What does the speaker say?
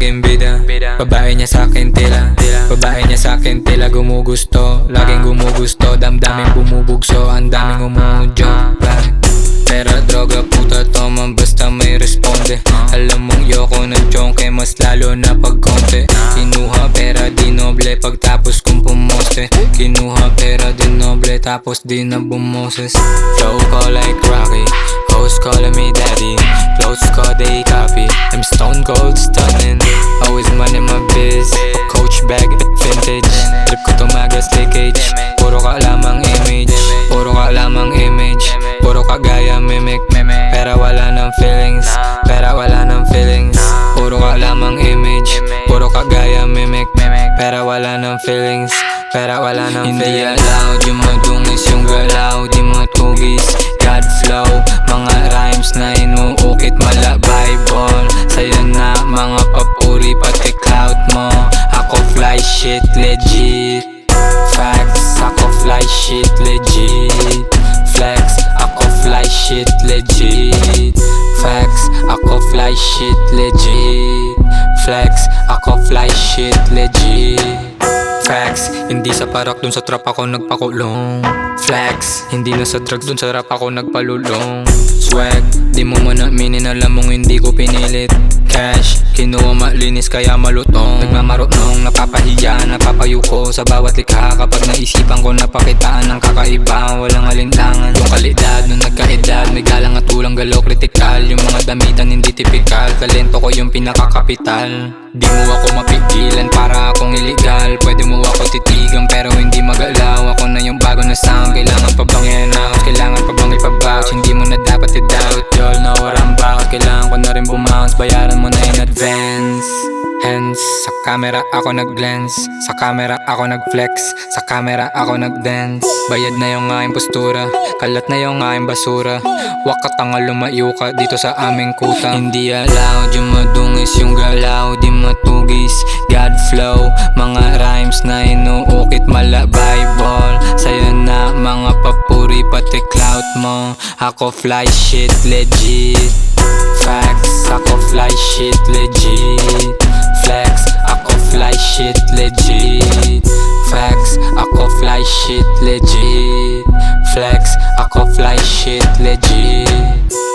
laging bida. Babae niya sa'kin tila, babae niya sa'kin tila gumugusto, laging gumugusto. Damdaming bumubugso, ang daming umudyo. Pera, droga, puta, toma, basta may responde. Alam mong yoko ng chonke, mas lalo na pag konti. Kinuha pera di noble, pagtapos kong pumoste. Kinuha pera di noble, tapos di na bumoses. Flow ko like Rocky, hoes calling me daddy. Clothes ko they copy, I'm stone cold stunning. Always money my biz, Coach bag vintage. Trip ko tumagas leakage, puro ka lamang image. Puro ka lamang image, puro ka gaya mimic. Pera wala ng feelings, pera wala ng feelings. Puro ka lamang image, puro ka gaya mimic. Pera wala ng feelings, pera wala ng feelings. Hindi allowed yung madungis yung galaw, di matugis. God flow, mga rhymes na inuukit mala Bible. Sa'yo na mga papuri pati clout mo. Ako fly shit legit, facts. Ako fly shit legit, flex. Ako fly shit legit, facts. Ako fly shit legit, flex. Ako fly shit legit, facts. Hindi sa parak dun sa trap ako nagpakulong. Flex, hindi na sa drugs dun sa rap ako nagpalulong. Swag, di mo man aminin, alam mong hindi ko pinilit. Cash, kinuha malinis kaya malutong. Nagmamarunong, napapahiya, napapayuko sa bawat likha. Kapag naisipan ko napakitaan ng kakaiba, walang alinlangan. Yung kalidad nung nagkaedad, may galang at tulang galaw kritikal. Yung mga damitan hindi tipikal, talento ko yung pinakakapital. Di mo ako mapigilan, para akong illegal. Pwede mo ako titigan pero hindi magalaw. Ako na yung bago na sound, kailangan pa bang i-announce? Kailangan pa bang ipabouch? Hindi mo na dapat i-doubt. You all know what I'm about, kailangan ko na rin bumounce. Bayaran mo na in advance. Hence, sa camera ako nag-glance, sa camera ako nag-flex, sa camera ako nag-dance. Bayad na yung aking postura, kalat na yung aking basura. Waka tanga lumayo ka dito sa aming kuta. Hindi allowed yung madungis yung galaw, di matugis. God flow, mga rhymes na inuukit mala Bible. Sa'yo na mga papuri pati clout mo. Ako fly shit legit, facts. Ako fly shit legit, flex. Ako fly shit legit, facts. Ako fly shit legit, flex. Ako fly shit legit.